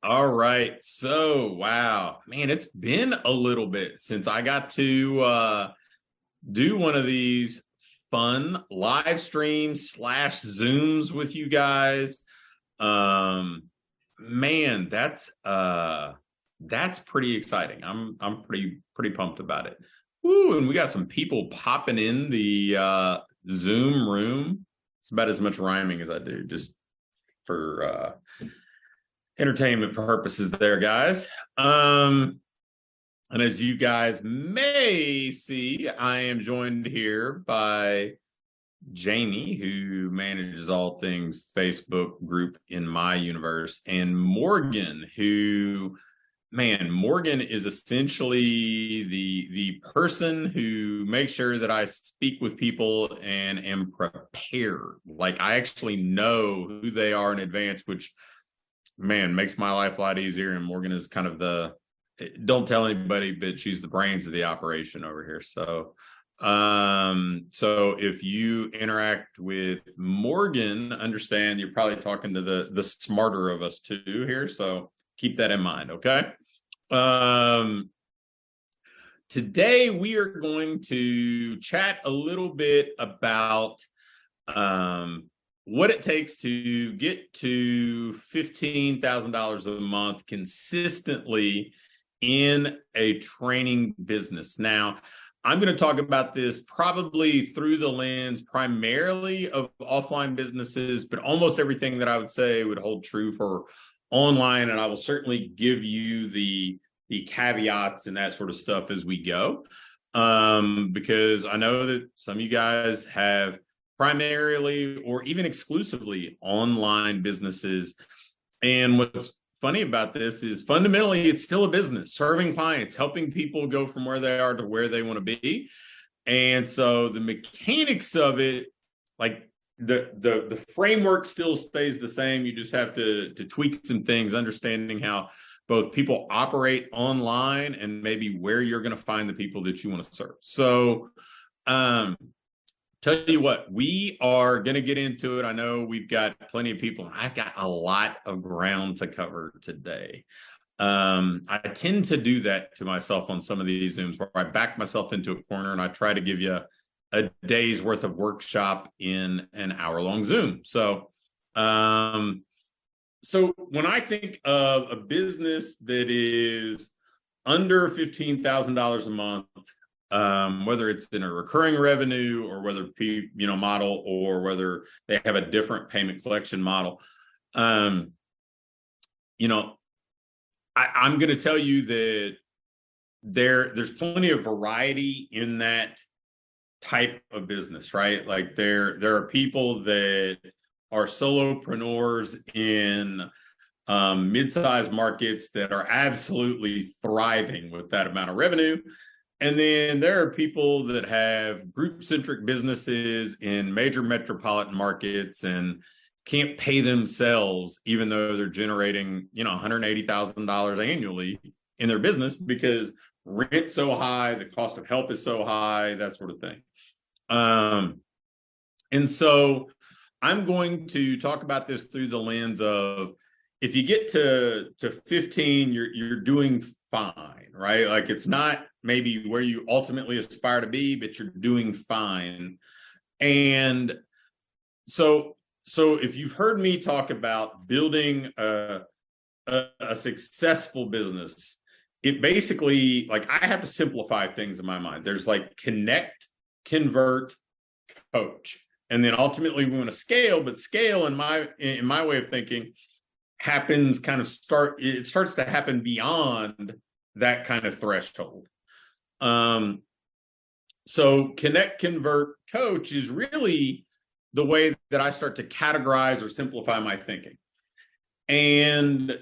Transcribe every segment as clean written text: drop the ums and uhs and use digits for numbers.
All right. So, wow, man, it's been a little bit since I got to do one of these fun live streams slash Zooms with you guys. Um, man, that's pretty exciting. I'm pretty pumped about it. Woo, and we got some people popping in the Zoom room. It's about as much rhyming as I do, just for entertainment purposes there, guys. And as you guys may see, I am joined here by Jamie, who manages all things Facebook group in my universe, and Morgan, who, man, Morgan is essentially the person who makes sure that I speak with people and am prepared. Like I actually know who they are in advance, which, man, makes my life a lot easier. And Morgan is kind of the, don't tell anybody, but she's the brains of the operation over here. So if you interact with Morgan, understand you're probably talking to the smarter of us too here. So keep that in mind. Okay. Today we are going to chat a little bit about what it takes to get to $15,000 a month consistently in a training business. Now, I'm going to talk about this probably through the lens primarily of offline businesses, but almost everything that I would say would hold true for online. And I will certainly give you the caveats and that sort of stuff as we go. Because I know that some of you guys have primarily or even exclusively online businesses. And what's funny about this is fundamentally it's still a business, serving clients, helping people go from where they are to where they want to be. And so the mechanics of it, like the framework still stays the same. You just have to tweak some things, understanding how both people operate online and maybe where you're going to find the people that you want to serve. So tell you what, we are going to get into it. I know we've got plenty of people. I've got a lot of ground to cover today. I tend to do that to myself on some of these Zooms where I back myself into a corner and I try to give you a day's worth of workshop in an hour-long Zoom. So when I think of a business that is under $15,000 a month, whether it's in a recurring revenue or whether model or whether they have a different payment collection model, I'm going to tell you that there's plenty of variety in that type of business, right? Like there are people that are solopreneurs in mid-sized markets that are absolutely thriving with that amount of revenue. And then there are people that have group-centric businesses in major metropolitan markets and can't pay themselves, even though they're generating, $180,000 annually in their business because rent's so high, the cost of help is so high, that sort of thing. And so I'm going to talk about this through the lens of if you get to 15, you're doing fine, right? Like it's not maybe where you ultimately aspire to be, but you're doing fine. And so if you've heard me talk about building a successful business, it basically, like, I have to simplify things in my mind. There's like connect, convert, coach. And then ultimately we want to scale, but scale in my way of thinking happens it starts to happen beyond that kind of threshold. So connect, convert, coach is really the way that I start to categorize or simplify my thinking. And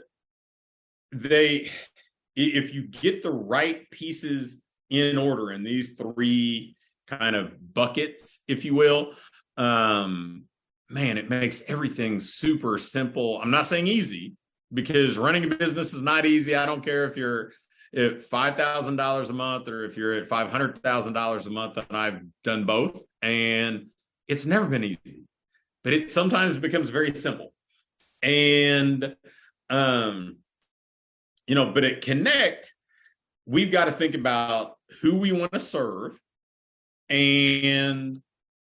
if you get the right pieces in order in these three kind of buckets, if you will, man, it makes everything super simple. I'm not saying easy, because running a business is not easy. I don't care if you're at $5,000 a month or if you're at $500,000 a month, and I've done both, and it's never been easy, but it sometimes becomes very simple. And but at Connect, we've got to think about who we want to serve. And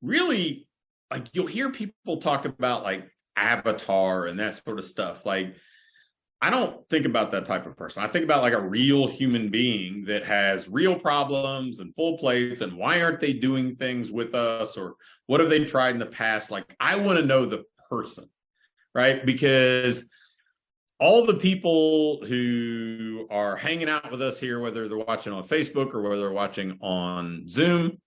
really, like, you'll hear people talk about like avatar and that sort of stuff. Like, I don't think about that type of person. I think about like a real human being that has real problems and full plates, and why aren't they doing things with us, or what have they tried in the past? Like, I want to know the person, right? Because all the people who are hanging out with us here, whether they're watching on Facebook or whether they're watching on Zoom,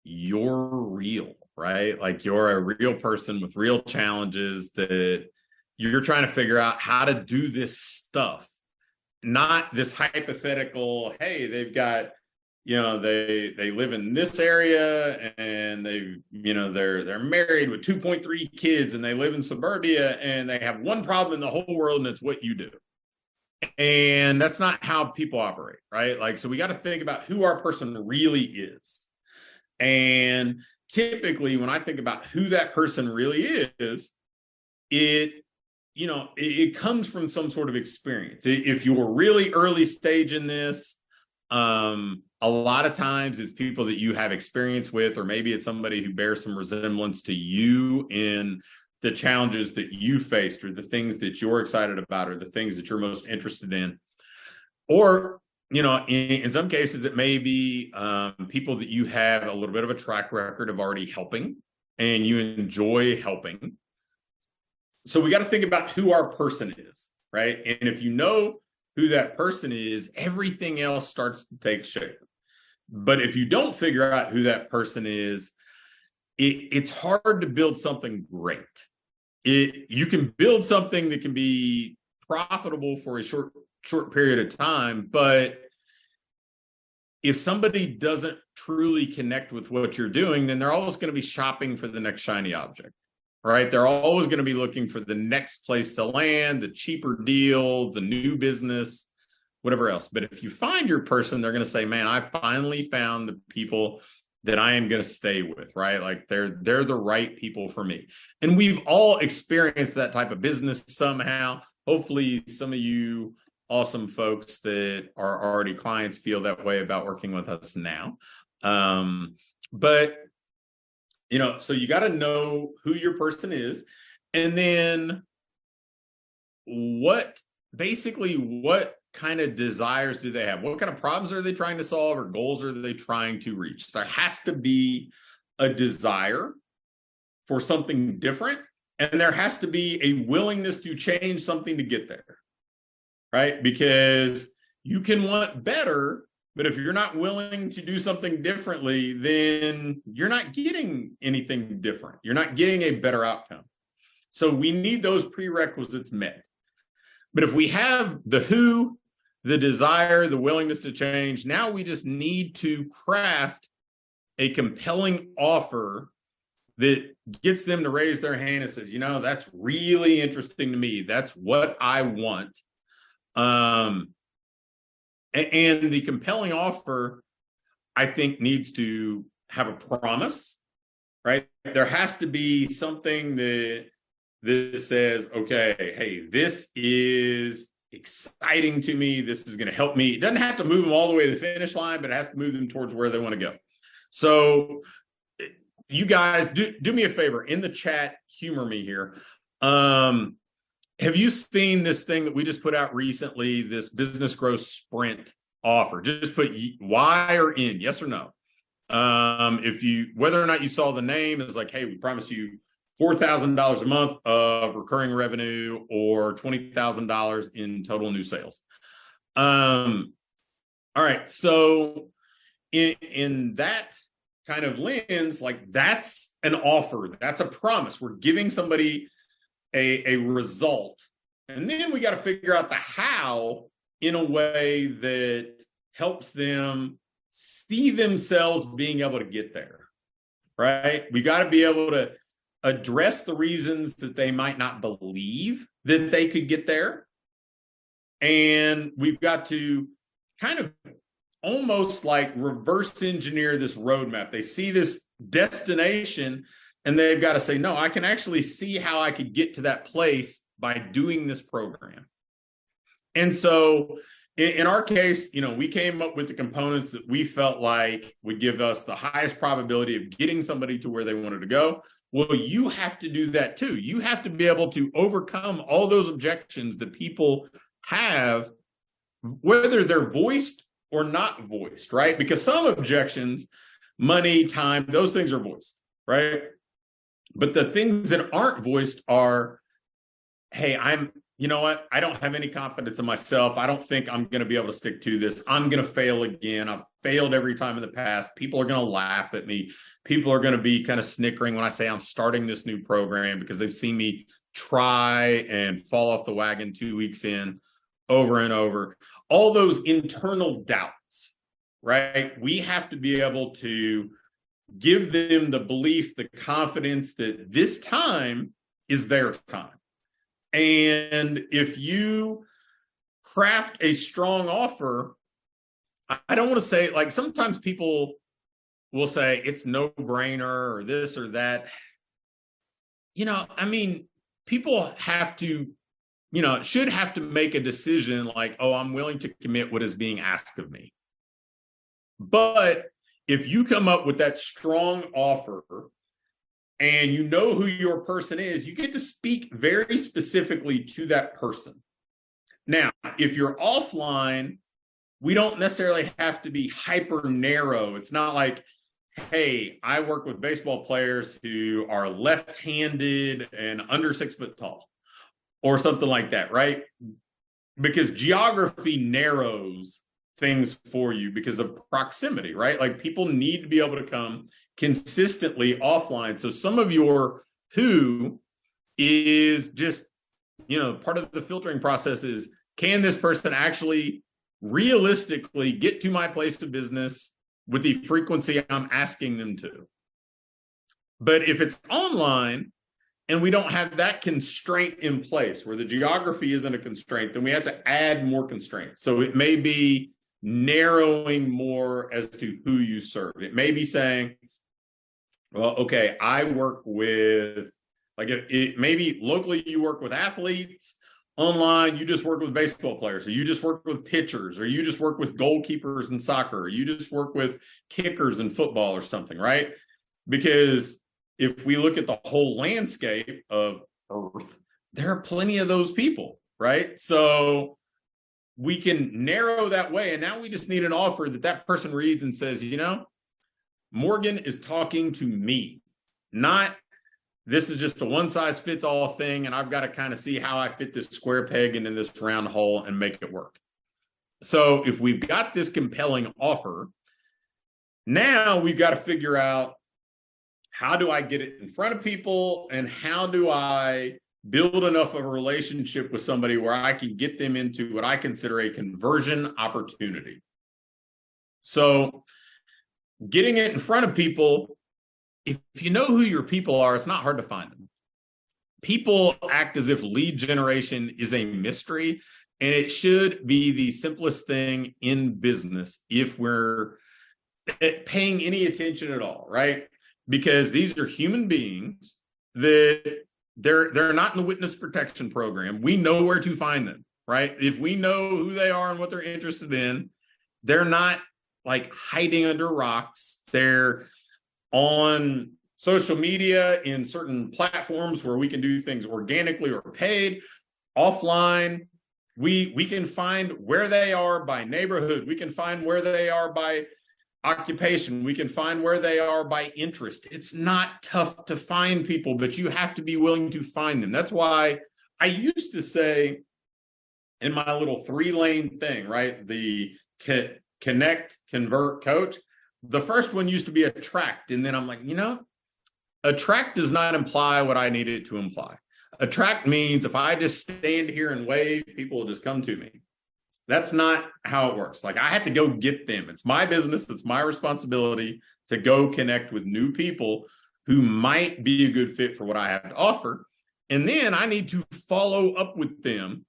you're real, right? Like, you're a real person with real challenges that you're trying to figure out how to do this stuff, not this hypothetical, hey, they've got, they live in this area and they're married with 2.3 kids and they live in suburbia and they have one problem in the whole world, and it's what you do. And that's not how people operate, right? Like, so we got to think about who our person really is. And typically when I think about who that person really is, it comes from some sort of experience. If you're really early stage in this, a lot of times it's people that you have experience with, or maybe it's somebody who bears some resemblance to you in the challenges that you faced, or the things that you're excited about, or the things that you're most interested in. Or, in some cases, it may be people that you have a little bit of a track record of already helping and you enjoy helping. So we got to think about who our person is, right? And if you know who that person is, everything else starts to take shape. But if you don't figure out who that person is, it's hard to build something great. You can build something that can be profitable for a short period of time, but if somebody doesn't truly connect with what you're doing, then they're always going to be shopping for the next shiny object. Right? They're always going to be looking for the next place to land, the cheaper deal, the new business, whatever else. But if you find your person, they're going to say, man, I finally found the people that I am going to stay with, right? Like, they're the right people for me. And we've all experienced that type of business somehow. Hopefully some of you awesome folks that are already clients feel that way about working with us now. But so you got to know who your person is, and then what kind of desires do they have? What kind of problems are they trying to solve, or goals are they trying to reach? There has to be a desire for something different, and there has to be a willingness to change something to get there, right? Because you can want better, but if you're not willing to do something differently, then you're not getting anything different. You're not getting a better outcome. So we need those prerequisites met. But if we have the who, the desire, the willingness to change, now we just need to craft a compelling offer that gets them to raise their hand and says, that's really interesting to me. That's what I want. And the compelling offer, I think, needs to have a promise, right? There has to be something that says, okay, hey, this is exciting to me. This is going to help me. It doesn't have to move them all the way to the finish line, but it has to move them towards where they want to go. So you guys, do me a favor. In the chat, humor me here. Have you seen this thing that we just put out recently, this business growth sprint offer? Just put Y or N, yes or no. Whether or not you saw the name, is like, hey, we promise you $4,000 a month of recurring revenue, or $20,000 in total new sales. All right. So in that kind of lens, like, that's an offer. That's a promise. We're giving somebody a result. And then we got to figure out the how in a way that helps them see themselves being able to get there, right? We got to be able to address the reasons that they might not believe that they could get there. And we've got to kind of almost like reverse engineer this roadmap. They see this destination and they've got to say, no, I can actually see how I could get to that place by doing this program. And so in our case, we came up with the components that we felt like would give us the highest probability of getting somebody to where they wanted to go. Well, you have to do that too. You have to be able to overcome all those objections that people have, whether they're voiced or not voiced, right? Because some objections, money, time, those things are voiced, right? But the things that aren't voiced are, hey, you know what? I don't have any confidence in myself. I don't think I'm going to be able to stick to this. I'm going to fail again. I've failed every time in the past. People are going to laugh at me. People are going to be kind of snickering when I say I'm starting this new program because they've seen me try and fall off the wagon 2 weeks in over and over. All those internal doubts, right? We have to be able to give them the belief, the confidence that this time is their time. And if you craft a strong offer, I don't want to say, like, sometimes people will say it's no brainer or this or that. People have to, should have to make a decision like, oh, I'm willing to commit what is being asked of me. But if you come up with that strong offer and you know who your person is, you get to speak very specifically to that person. Now, if you're offline, we don't necessarily have to be hyper narrow. It's not like, hey, I work with baseball players who are left-handed and under 6 foot tall or something like that, right? Because geography narrows things for you because of proximity, right? Like, people need to be able to come consistently offline. So some of your who is just, part of the filtering process is, can this person actually realistically get to my place of business with the frequency I'm asking them to? But if it's online and we don't have that constraint in place where the geography isn't a constraint, then we have to add more constraints. So it may be narrowing more as to who you serve. It may be saying, well, okay, I work with, like, maybe locally you work with athletes, online you just work with baseball players, or you just work with pitchers, or you just work with goalkeepers in soccer, or you just work with kickers in football or something, right? Because if we look at the whole landscape of Earth, there are plenty of those people, right? So we can narrow that way, and now we just need an offer that person reads and says, Morgan is talking to me, not this is just a one-size-fits-all thing, and I've got to kind of see how I fit this square peg into this round hole and make it work. So if we've got this compelling offer, now we've got to figure out, how do I get it in front of people, and how do I build enough of a relationship with somebody where I can get them into what I consider a conversion opportunity? So getting it in front of people, if you know who your people are, it's not hard to find them. People act as if lead generation is a mystery, and it should be the simplest thing in business if we're paying any attention at all, right? Because these are human beings that they're not in the witness protection program. We know where to find them, right? If we know who they are and what they're interested in, they're not like hiding under rocks. They're on social media in certain platforms where we can do things organically or paid. Offline, we can find where they are by neighborhood. We can find where they are by occupation. We can find where they are by interest. It's not tough to find people, but you have to be willing to find them. That's why I used to say in my little 3-lane thing, right? The connect, convert, coach. The first one used to be attract. And then I'm like, attract does not imply what I need it to imply. Attract means if I just stand here and wave, people will just come to me. That's not how it works. Like, I have to go get them. It's my business. It's my responsibility to go connect with new people who might be a good fit for what I have to offer. And then I need to follow up with them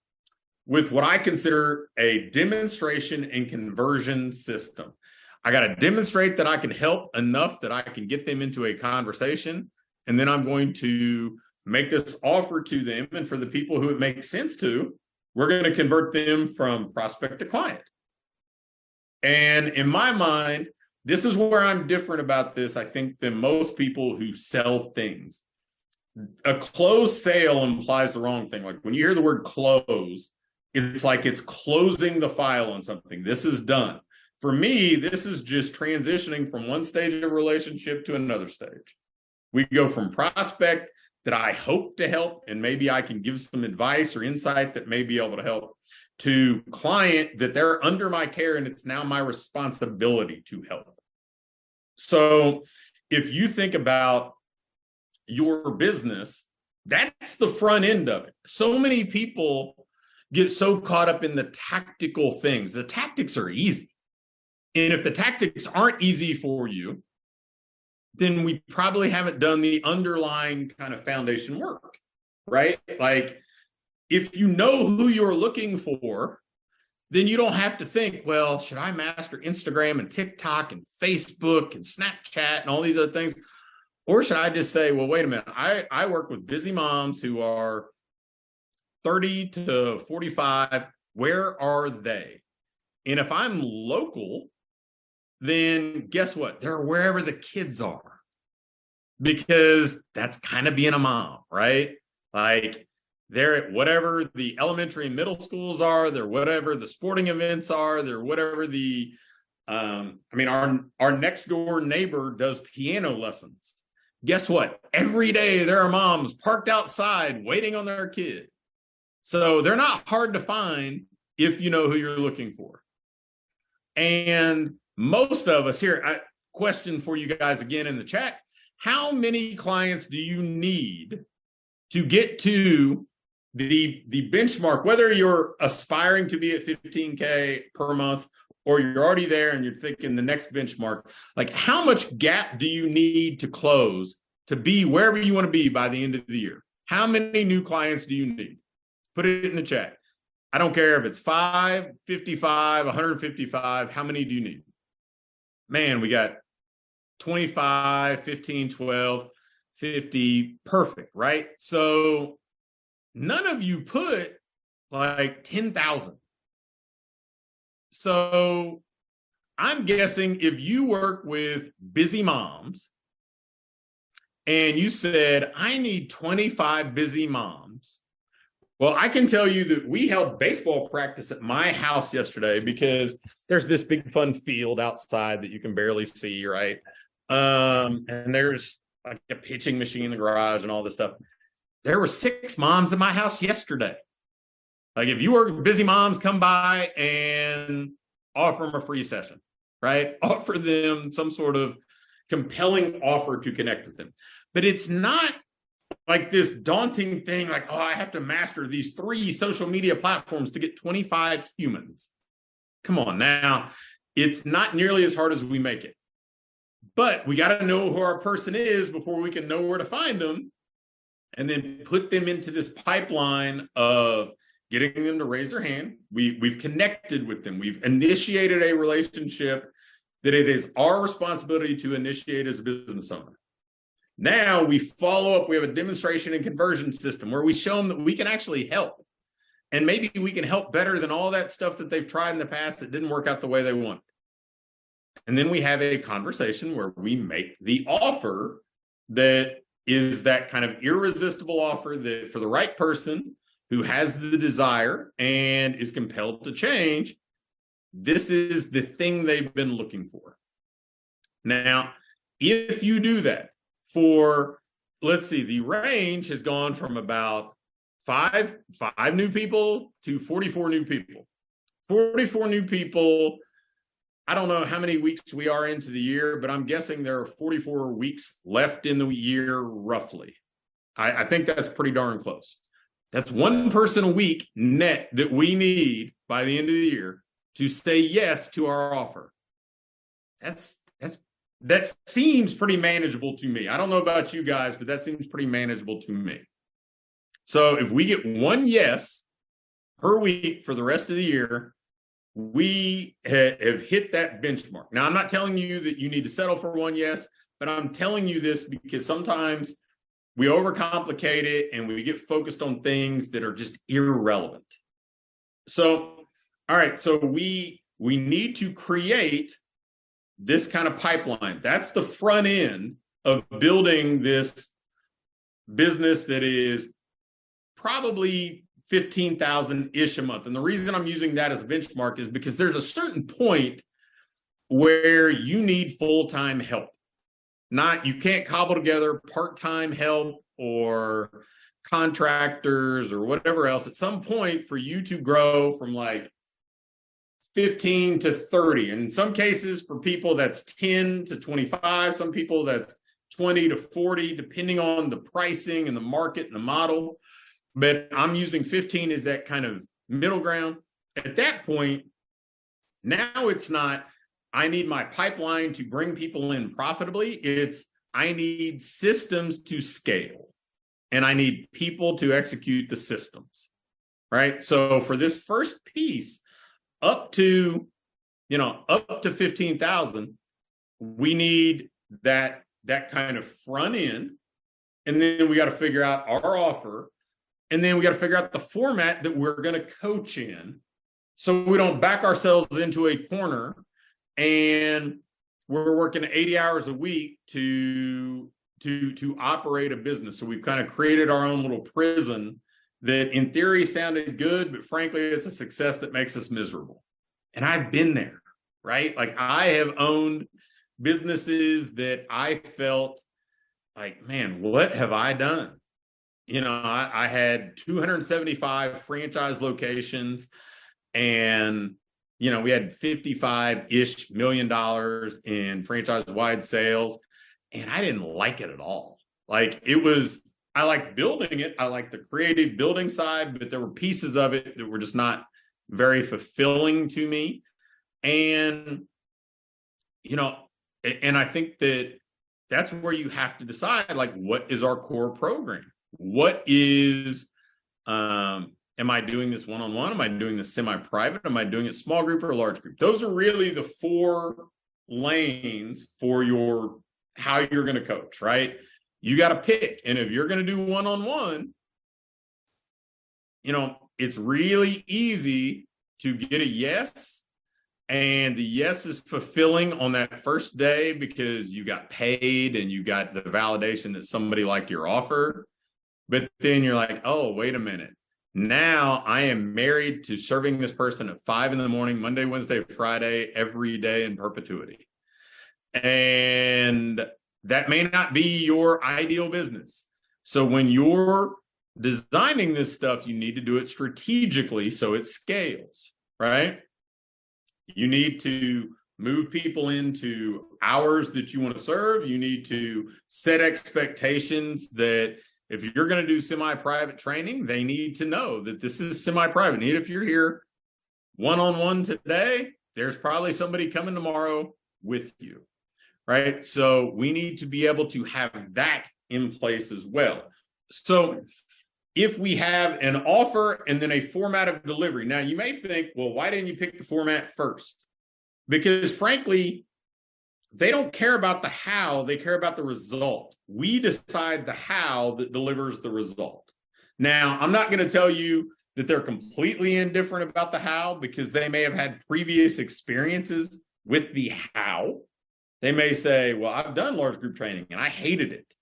with what I consider a demonstration and conversion system. I got to demonstrate that I can help enough that I can get them into a conversation. And then I'm going to make this offer to them. And for the people who it makes sense to, we're going to convert them from prospect to client. And in my mind, this is where I'm different about this, I think, than most people who sell things. A closed sale implies the wrong thing. Like when you hear the word close, it's like it's closing the file on something. This is done. For me, this is just transitioning from one stage of a relationship to another stage. We go from prospect that I hope to help, and maybe I can give some advice or insight that may be able to help, to client that they're under my care and it's now my responsibility to help. So if you think about your business, that's the front end of it. So many people get so caught up in the tactical things. The tactics are easy. And if the tactics aren't easy for you, then we probably haven't done the underlying kind of foundation work, right? Like if you know who you're looking for, then you don't have to think, well, should I master Instagram and TikTok and Facebook and Snapchat and all these other things? Or should I just say, well, wait a minute, I work with busy moms who are 30 to 45. Where are they? And if I'm local, then guess what? They're wherever the kids are, because that's kind of being a mom, right? Like they're at whatever the elementary and middle schools are, they're whatever the sporting events are, they're whatever the, I mean, our next door neighbor does piano lessons. Guess what? Every day there are moms parked outside waiting on their kid. So they're not hard to find if you know who you're looking for. And most of us here, question for you guys again in the chat, how many clients do you need to get to the benchmark, whether you're aspiring to be at 15K per month or you're already there and you're thinking the next benchmark, like how much gap do you need to close to be wherever you want to be by the end of the year? How many new clients do you need? Put it in the chat. I don't care if it's 5, 55, 155. How many do you need? Man, we got 25, 15, 12, 50. Perfect, right? So none of you put like 10,000. So I'm guessing if you work with busy moms and you said, I need 25 busy moms. Well, I can tell you that we held baseball practice at my house yesterday because there's this big fun field outside that you can barely see, right? And there's like a pitching machine in the garage and all this stuff. There were 6 moms in my house yesterday. Like if you work with busy moms, come by and offer them a free session, right? Offer them some sort of compelling offer to connect with them. But it's not like this daunting thing like, oh, I have to master these 3 social media platforms to get 25 humans. Come on now. It's not nearly as hard as we make it. But we got to know who our person is before we can know where to find them and then put them into this pipeline of getting them to raise their hand. We've connected with them. We've initiated a relationship that it is our responsibility to initiate as a business owner. Now we follow up. We have a demonstration and conversion system where we show them that we can actually help. And maybe we can help better than all that stuff that they've tried in the past that didn't work out the way they want. And then we have a conversation where we make the offer that is that kind of irresistible offer that for the right person who has the desire and is compelled to change, this is the thing they've been looking for. Now, if you do that for, let's see, the range has gone from about five new people to 44 new people. 44 new people. I don't know how many weeks we are into the year, but I'm guessing there are 44 weeks left in the year, roughly. I think that's pretty darn close. That's one person a week net that we need by the end of the year to say yes to our offer. That seems pretty manageable to me. I don't know about you guys, but that seems pretty manageable to me. So if we get one yes per week for the rest of the year, we have hit that benchmark. Now, I'm not telling you that you need to settle for one yes, but I'm telling you this because sometimes we overcomplicate it and we get focused on things that are just irrelevant. So, all right, so we need to create this kind of pipeline. That's the front end of building this business that is probably 15,000-ish a month. And the reason I'm using that as a benchmark is because there's a certain point where you need full-time help. You can't cobble together part-time help or contractors or whatever else. At some point, for you to grow from like 15 to 30, and in some cases for people that's 10 to 25, some people that's 20 to 40, depending on the pricing and the market and the model. But I'm using 15 as that kind of middle ground. At that point, now it's not, I need my pipeline to bring people in profitably. It's, I need systems to scale, and I need people to execute the systems, right? So for this first piece, up to 15,000, we need that kind of front end, and then we got to figure out our offer, and then we got to figure out the format that we're going to coach in, so we don't back ourselves into a corner and we're working 80 hours a week to operate a business. So we've kind of created our own little prison that in theory sounded good, but frankly, it's a success that makes us miserable. And I've been there, right? Like, I have owned businesses that I felt like, man, what have I done? I had 275 franchise locations, and we had $55-ish million in franchise-wide sales, and I didn't like it at all. Like, I liked building it. I liked the creative building side, but there were pieces of it that were just not very fulfilling to me. And, and I think that's where you have to decide, like, what is our core program? What is, am I doing this one-on-one? Am I doing this semi-private? Am I doing it small group or large group? Those are really the 4 lanes for how you're going to coach, right? You got to pick. And if you're going to do one-on-one, it's really easy to get a yes. And the yes is fulfilling on that first day because you got paid and you got the validation that somebody liked your offer. But then you're like, oh, wait a minute. Now I am married to serving this person at 5 a.m, Monday, Wednesday, Friday, every day in perpetuity. And that may not be your ideal business. So when you're designing this stuff, you need to do it strategically so it scales, right? You need to move people into hours that you want to serve. You need to set expectations that if you're going to do semi-private training, they need to know that this is semi-private. And if you're here one-on-one today, there's probably somebody coming tomorrow with you, right? So we need to be able to have that in place as well. So if we have an offer and then a format of delivery, now you may think, well, why didn't you pick the format first? Because frankly, they don't care about the how, they care about the result. We decide the how that delivers the result. Now, I'm not going to tell you that they're completely indifferent about the how, because they may have had previous experiences with the how. They may say, well, I've done large group training and I hated it.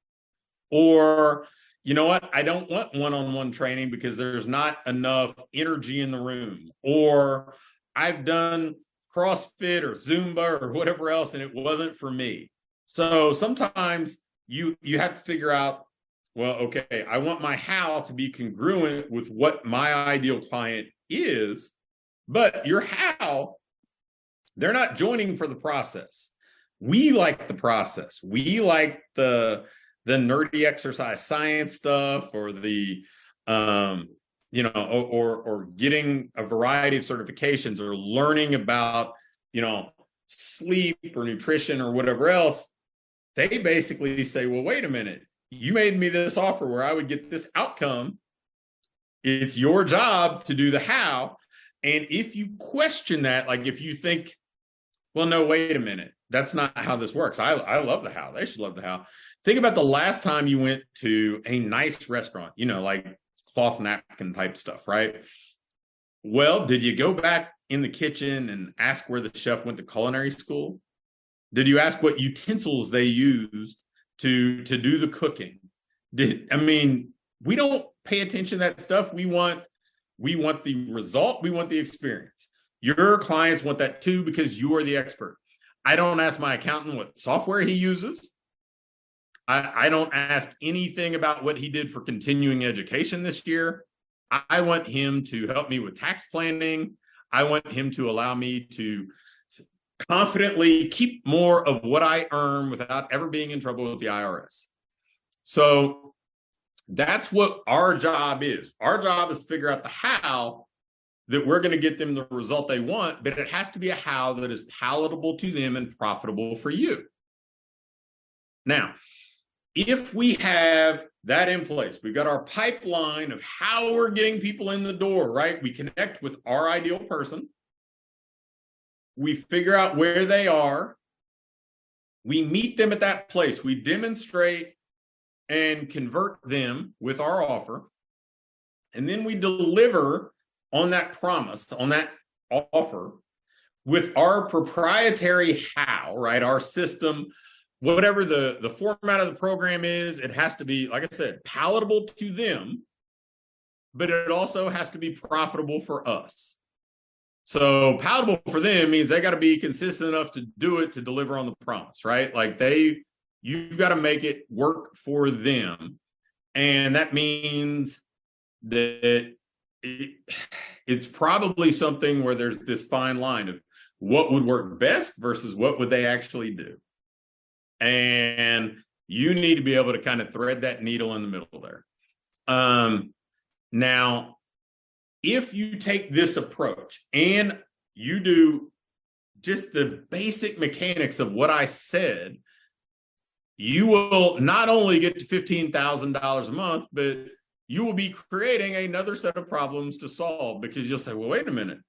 Or, you know what, I don't want one-on-one training because there's not enough energy in the room. Or I've done CrossFit or Zumba or whatever else, and it wasn't for me. So sometimes you have to figure out, well, okay, I want my how to be congruent with what my ideal client is, but your how, they're not joining for the process. We like the process. We like the nerdy exercise science stuff, or the or getting a variety of certifications, or learning about, sleep or nutrition or whatever else. They basically say, well, wait a minute, you made me this offer where I would get this outcome. It's your job to do the how. And if you question that, like if you think, well, no, wait a minute, that's not how this works. I love the how. They should love the how. Think about the last time you went to a nice restaurant, like cloth napkin type stuff, right? Well, did you go back in the kitchen and ask where the chef went to culinary school? Did you ask what utensils they used to do the cooking? We don't pay attention to that stuff. We want the result. We want the experience. Your clients want that too because you are the expert. I don't ask my accountant what software he uses. I don't ask anything about what he did for continuing education this year. I want him to help me with tax planning. I want him to allow me to confidently keep more of what I earn without ever being in trouble with the IRS. So that's what our job is. Our job is to figure out the how that we're going to get them the result they want, but it has to be a how that is palatable to them and profitable for you. Now, if we have that in place, we've got our pipeline of how we're getting people in the door, right? We connect with our ideal person. We figure out where they are. We meet them at that place. We demonstrate and convert them with our offer. And then we deliver on that promise, on that offer with our proprietary how, right? Our system, whatever the format of the program is, it has to be, like I said, palatable to them, but it also has to be profitable for us. So palatable for them means they got to be consistent enough to do it, to deliver on the promise, right? Like you've got to make it work for them. And that means that it's probably something where there's this fine line of what would work best versus what would they actually do. And you need to be able to kind of thread that needle in the middle there. Now, if you take this approach and you do just the basic mechanics of what I said, you will not only get to $15,000 a month, but you will be creating another set of problems to solve, because you'll say, well, wait a minute,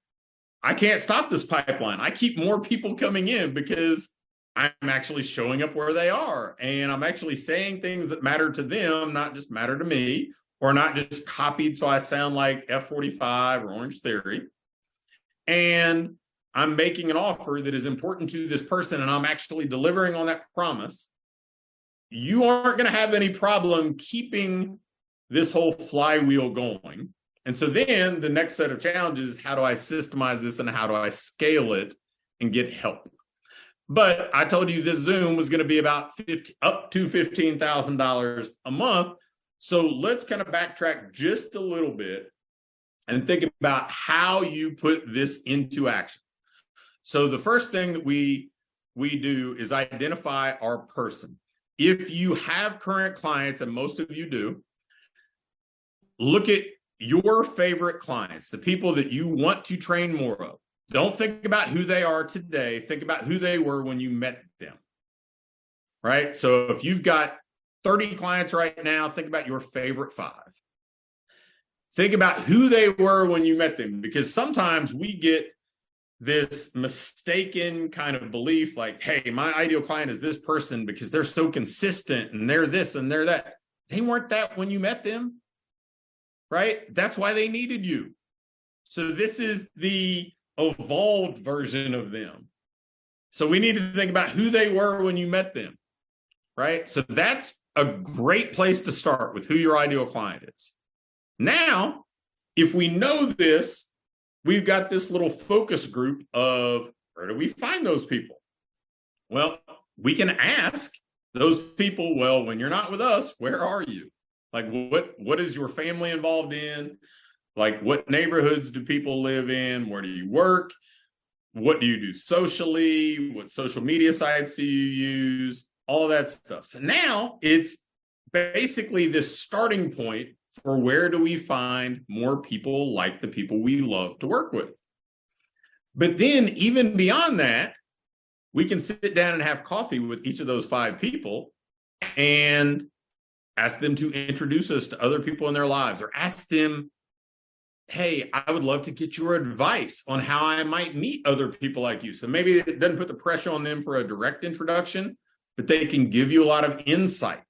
I can't stop this pipeline. I keep more people coming in because I'm actually showing up where they are, and I'm actually saying things that matter to them, not just matter to me, or not just copied so I sound like F45 or Orange Theory. And I'm making an offer that is important to this person, and I'm actually delivering on that promise. You aren't going to have any problem keeping this whole flywheel going. And so then the next set of challenges is, how do I systemize this and how do I scale it and get help? But I told you this Zoom was going to be about up to $15,000 a month. So let's kind of backtrack just a little bit and think about how you put this into action. So the first thing that we do is identify our person. If you have current clients, and most of you do, look at your favorite clients, the people that you want to train more of. Don't think about who they are today. Think about who they were when you met them, right? So if you've got 30 clients right now, think about your favorite 5. Think about who they were when you met them, because sometimes we get this mistaken kind of belief like, hey, my ideal client is this person because they're so consistent and they're this and they're that. They weren't that when you met them, right? That's why they needed you. So this is the evolved version of them. So we need to think about who they were when you met them, right? So that's a great place to start with who your ideal client is. Now, if we know this, we've got this little focus group of, where do we find those people? Well, we can ask those people, well, when you're not with us, where are you? Like, what is your family involved in? Like, what neighborhoods do people live in? Where do you work? What do you do socially? What social media sites do you use? All that stuff. So now it's basically this starting point for where do we find more people like the people we love to work with. But then even beyond that, we can sit down and have coffee with each of those 5 people and ask them to introduce us to other people in their lives, or ask them, hey, I would love to get your advice on how I might meet other people like you. So maybe it doesn't put the pressure on them for a direct introduction, but they can give you a lot of insight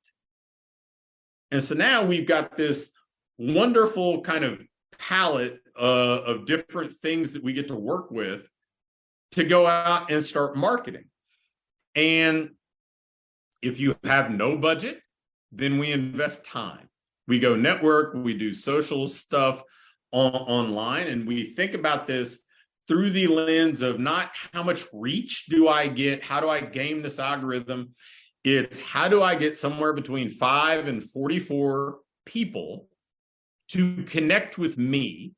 And so now we've got this wonderful kind of palette of different things that we get to work with to go out and start marketing. And if you have no budget, then we invest time. We go network, we do social stuff online, and we think about this through the lens of not how much reach do I get, how do I game this algorithm? It's how do I get somewhere between 5 and 44 people to connect with me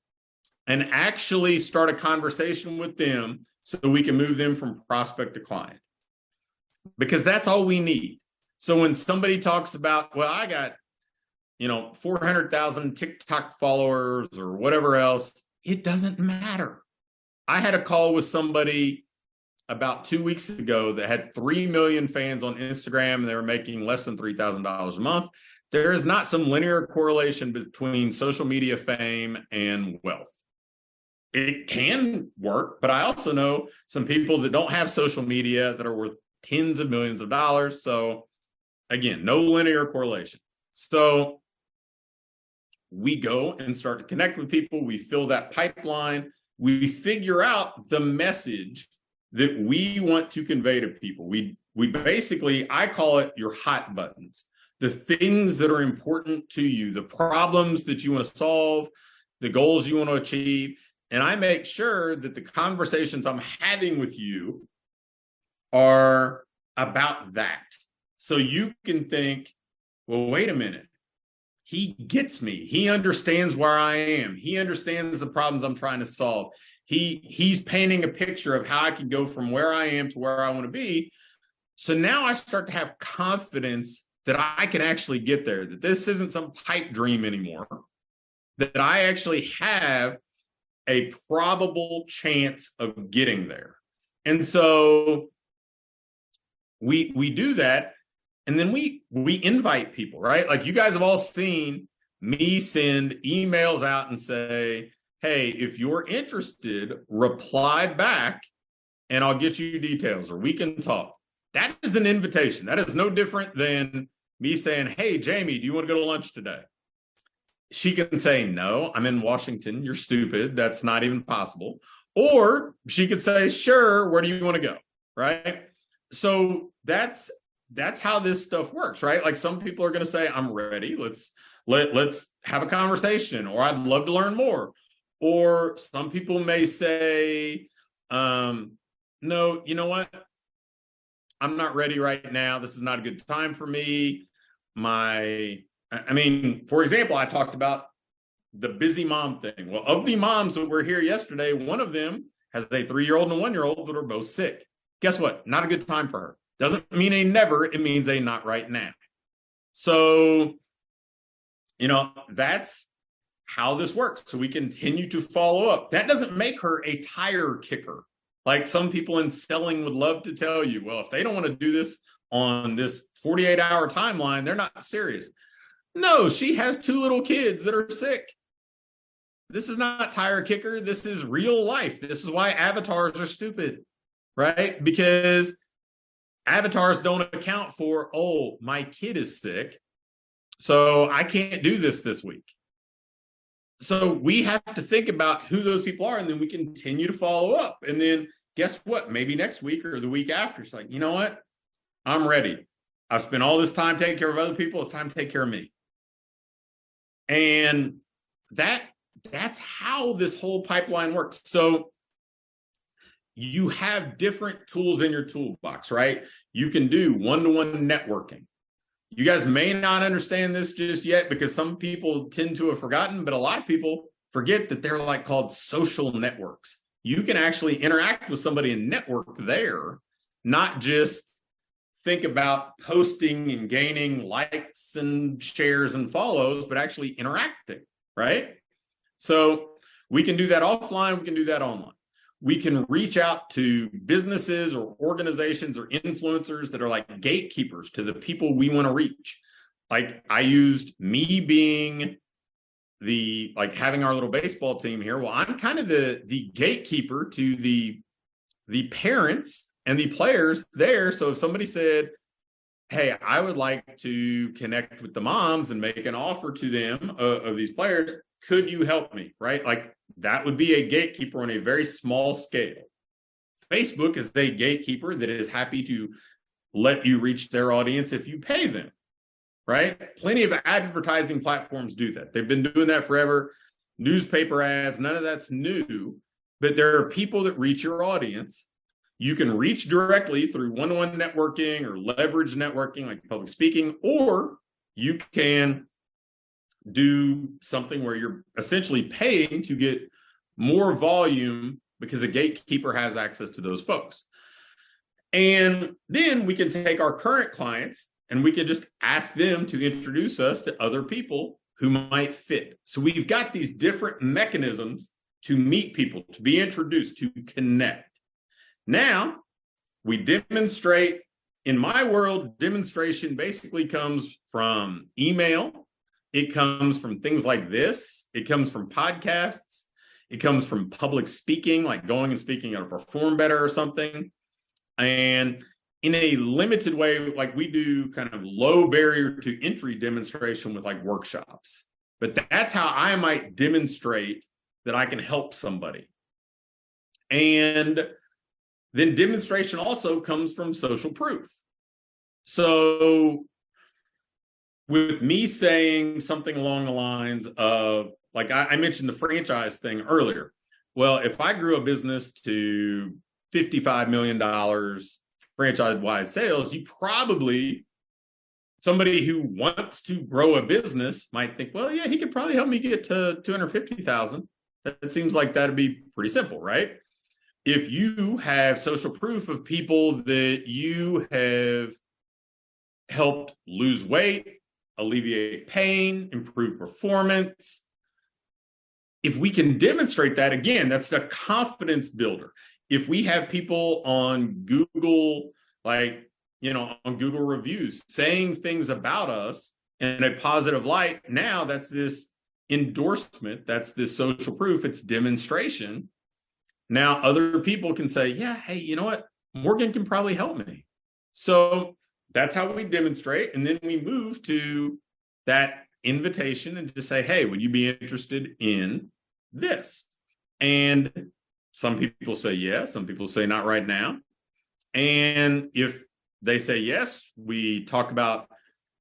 and actually start a conversation with them so we can move them from prospect to client. Because that's all we need. So when somebody talks about, well, I got, 400,000 TikTok followers or whatever else, it doesn't matter. I had a call with somebody about 2 weeks ago that had 3 million fans on Instagram, and they were making less than $3,000 a month. There is not some linear correlation between social media fame and wealth. It can work, but I also know some people that don't have social media that are worth tens of millions of dollars. So again, no linear correlation. So we go and start to connect with people. We fill that pipeline. We figure out the message that we want to convey to people. We basically, I call it your hot buttons, the things that are important to you, the problems that you want to solve, the goals you want to achieve. And I make sure that the conversations I'm having with you are about that. So you can think, well, wait a minute. He gets me. He understands where I am. He understands the problems I'm trying to solve. He's painting a picture of how I can go from where I am to where I want to be. So now I start to have confidence that I can actually get there, that this isn't some pipe dream anymore, that I actually have a probable chance of getting there. And so we do that. And then we invite people, right? Like you guys have all seen me send emails out and say, hey, if you're interested, reply back and I'll get you details or we can talk. That is an invitation. That is no different than me saying, hey, Jamie, do you want to go to lunch today? She can say, no, I'm in Washington. You're stupid. That's not even possible. Or she could say, sure, where do you want to go? Right? So that's how this stuff works, right? Like some people are going to say, I'm ready. Let's have a conversation, or I'd love to learn more. Or some people may say, no, you know what? I'm not ready right now. This is not a good time for me. For example, I talked about the busy mom thing. Well, of the moms that were here yesterday, one of them has a 3-year-old and a 1-year-old that are both sick. Guess what? Not a good time for her. Doesn't mean a never, it means a not right now. So, that's how this works. So we continue to follow up. That doesn't make her a tire kicker. Like some people in selling would love to tell you, well, if they don't want to do this on this 48-hour timeline, they're not serious. No, she has 2 little kids that are sick. This is not tire kicker. This is real life. This is why avatars are stupid, right? Because avatars don't account for, oh, my kid is sick, so I can't do this week. So we have to think about who those people are, and then we continue to follow up. And then guess what? Maybe next week or the week after, it's like, you know what? I'm ready. I've spent all this time taking care of other people. It's time to take care of me. And that's how this whole pipeline works. So you have different tools in your toolbox, right? You can do one-to-one networking. You guys may not understand this just yet because some people tend to have forgotten, but a lot of people forget that they're called social networks. You can actually interact with somebody and network there, not just think about posting and gaining likes and shares and follows, but actually interacting, right? So we can do that offline, we can do that online. We can reach out to businesses or organizations or influencers that are like gatekeepers to the people we want to reach. Like I used me being having our little baseball team here. Well, I'm kind of the gatekeeper to the parents and the players there. So if somebody said, hey, I would like to connect with the moms and make an offer to them of these players. Could you help me? Right? Like that would be a gatekeeper on a very small scale. Facebook is a gatekeeper that is happy to let you reach their audience if you pay them, right? Plenty of advertising platforms do that. They've been doing that forever. Newspaper ads, none of that's new, but there are people that reach your audience. You can reach directly through one-on-one networking or leverage networking like public speaking, or you can do something where you're essentially paying to get more volume because a gatekeeper has access to those folks. And then we can take our current clients and we can just ask them to introduce us to other people who might fit. So we've got these different mechanisms to meet people, to be introduced, to connect. Now, we demonstrate. In my world, demonstration basically comes from email. It comes from things like this. It comes from podcasts. It comes from public speaking, like going and speaking at a Perform Better or something. And in a limited way, like we do kind of low barrier to entry demonstration with like workshops. But that's how I might demonstrate that I can help somebody. And then demonstration also comes from social proof. So with me saying something along the lines of, like I mentioned the franchise thing earlier. Well, if I grew a business to $55 million franchise-wide sales, you probably, somebody who wants to grow a business might think, well, yeah, he could probably help me get to 250,000. That seems like that'd be pretty simple, right? If you have social proof of people that you have helped lose weight, alleviate pain, improve performance, if we can demonstrate that, again, that's a confidence builder. If we have people on Google, like, on Google reviews saying things about us in a positive light, now that's this endorsement, that's this social proof, it's demonstration. Now other people can say, yeah, hey, you know what? Morgan can probably help me. So that's how we demonstrate. And then we move to that invitation and just say, hey, would you be interested in this? And some people say yes, some people say not right now. And if they say yes, we talk about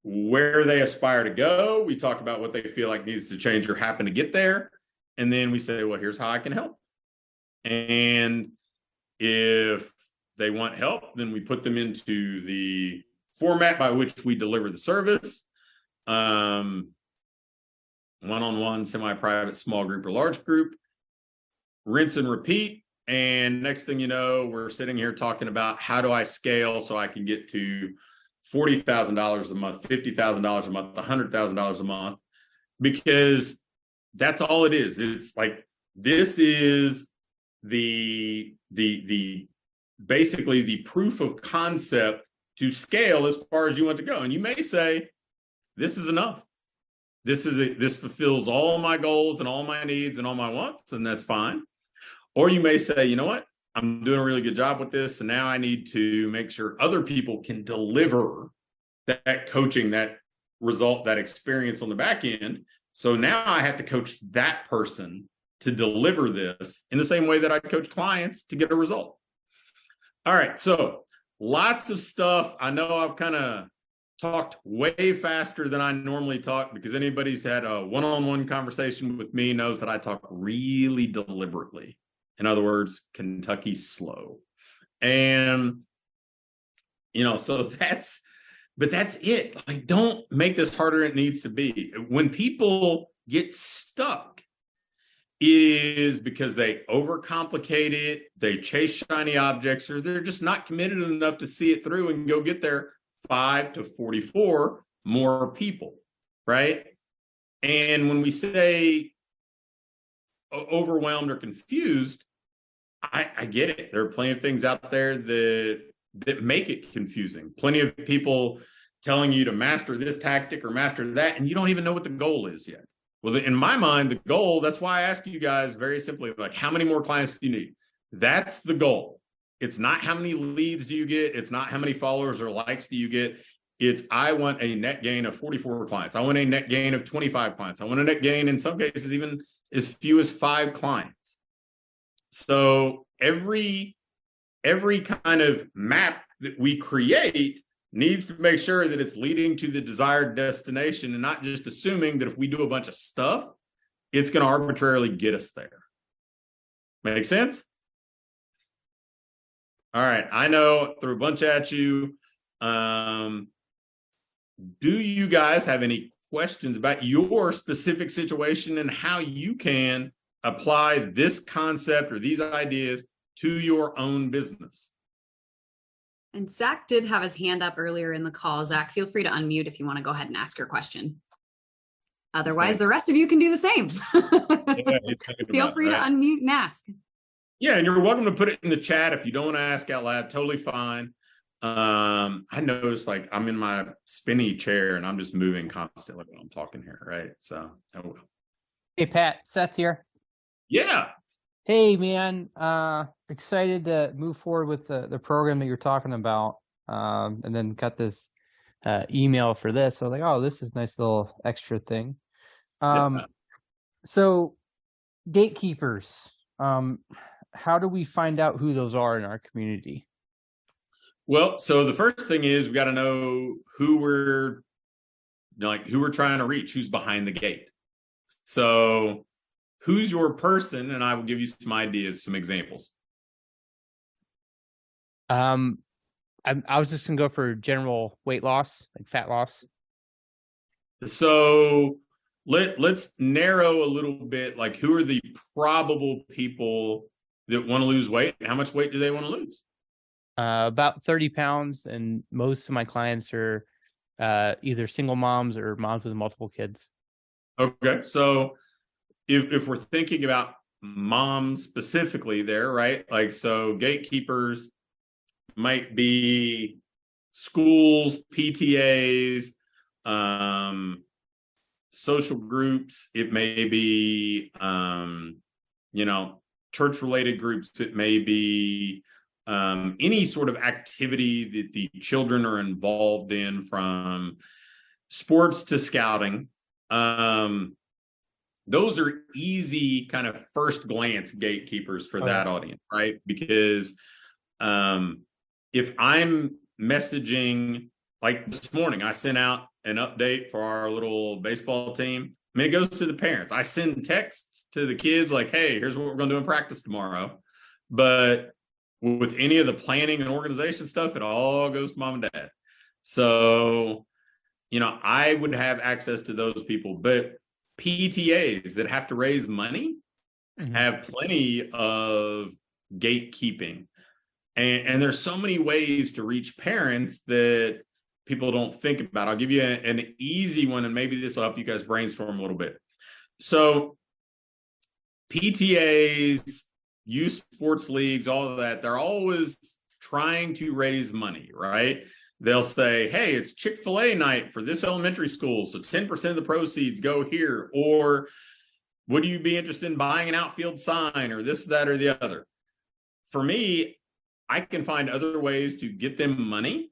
where they aspire to go. We talk about what they feel like needs to change or happen to get there. And then we say, well, here's how I can help. And if they want help, then we put them into the format by which we deliver the service. One-on-one, semi-private, small group, or large group. Rinse and repeat. And next thing you know, we're sitting here talking about how do I scale so I can get to $40,000 a month, $50,000 a month, $100,000 a month, because that's all it is. It's like, this is basically the proof of concept to scale as far as you want to go. And you may say, this is enough. This fulfills all my goals and all my needs and all my wants, and that's fine. Or you may say, you know what? I'm doing a really good job with this, and now I need to make sure other people can deliver that coaching, that result, that experience on the back end. So now I have to coach that person to deliver this in the same way that I coach clients to get a result. All right, so lots of stuff. I know I've kind of talked way faster than I normally talk, because anybody's had a one-on-one conversation with me knows that I talk really deliberately. In other words, Kentucky slow. And, so that's it. Like, don't make this harder than it needs to be. When people get stuck, it is because they overcomplicate it, they chase shiny objects, or they're just not committed enough to see it through and go get their 5 to 44 more people, right? And when we say overwhelmed or confused, I get it. There are plenty of things out there that make it confusing. Plenty of people telling you to master this tactic or master that, and you don't even know what the goal is yet. Well, in my mind, the goal, that's why I ask you guys very simply, like, how many more clients do you need? That's the goal. It's not how many leads do you get. It's not how many followers or likes do you get. It's, I want a net gain of 44 clients. I want a net gain of 25 clients. I want a net gain, in some cases, even as few as 5 clients. So every kind of map that we create needs to make sure that it's leading to the desired destination, and not just assuming that if we do a bunch of stuff, it's going to arbitrarily get us there. Make sense? All right. I know, threw a bunch at you. Do you guys have any questions about your specific situation and how you can apply this concept or these ideas to your own business? And Zach did have his hand up earlier in the call. Zach, feel free to unmute if you want to go ahead and ask your question. Otherwise, the rest of you can do the same. Feel free to unmute and ask. Yeah, and you're welcome to put it in the chat if you don't want to ask out loud. Totally fine. I notice, like, I'm in my spinny chair and I'm just moving constantly when I'm talking here, right? So, oh well. Hey, Pat, Seth here. Yeah. Hey, man. Excited to move forward with the program that you're talking about. And then got this email for this. So I was like, oh, this is a nice little extra thing. So gatekeepers, how do we find out who those are in our community? Well, so the first thing is we got to know who we're trying to reach, who's behind the gate. So who's your person? And I will give you some ideas, some examples. I was just gonna go for general weight loss, like fat loss. So let's narrow a little bit, like, who are the probable people that want to lose weight? How much weight do they want to lose? About 30 pounds, and most of my clients are either single moms or moms with multiple kids. Okay, so if we're thinking about moms specifically there, right? Like, so gatekeepers might be schools, PTAs, social groups. It may be, church-related groups. It may be any sort of activity that the children are involved in, from sports to scouting. Those are easy kind of first glance gatekeepers for that audience, right? Because if I'm messaging, like this morning, I sent out an update for our little baseball team. I mean, it goes to the parents. I send texts to the kids like, hey, here's what we're going to do in practice tomorrow. But with any of the planning and organization stuff, it all goes to mom and dad. So, I would have access to those people. But PTAs that have to raise money have plenty of gatekeeping. And there's so many ways to reach parents that people don't think about. I'll give you an easy one, and maybe this will help you guys brainstorm a little bit. So PTAs, youth sports leagues, all of that, they're always trying to raise money, right? They'll say, hey, it's Chick-fil-A night for this elementary school, so 10% of the proceeds go here. Or would you be interested in buying an outfield sign, or this, that, or the other? For me, I can find other ways to get them money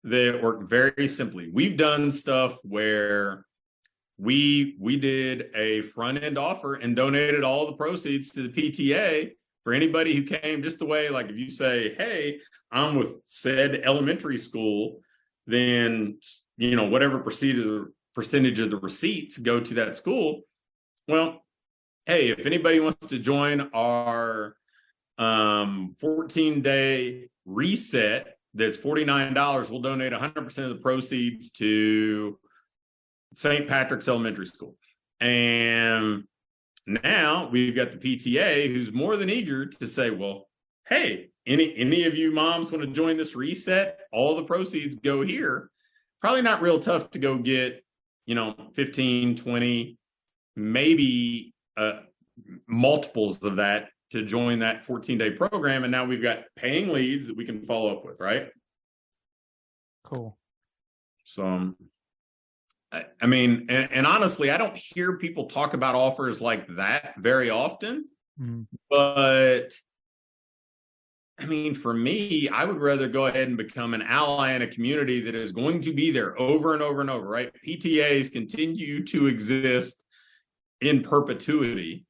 that work very simply. We've done stuff where we did a front-end offer and donated all the proceeds to the PTA for anybody who came, just the way, like, if you say, hey, I'm with said elementary school, then, whatever percentage of the receipts go to that school. Well, hey, if anybody wants to join our 14-day reset, that's $49, we'll donate 100% of the proceeds to St. Patrick's Elementary School. And now we've got the PTA who's more than eager to say, well, hey, any of you moms want to join this reset? All the proceeds go here. Probably not real tough to go get, 15, 20, maybe multiples of that to join that 14-day program. And now we've got paying leads that we can follow up with, right? Cool. So, I mean, and honestly, I don't hear people talk about offers like that very often, but I mean, for me, I would rather go ahead and become an ally in a community that is going to be there over and over and over, right? PTAs continue to exist in perpetuity.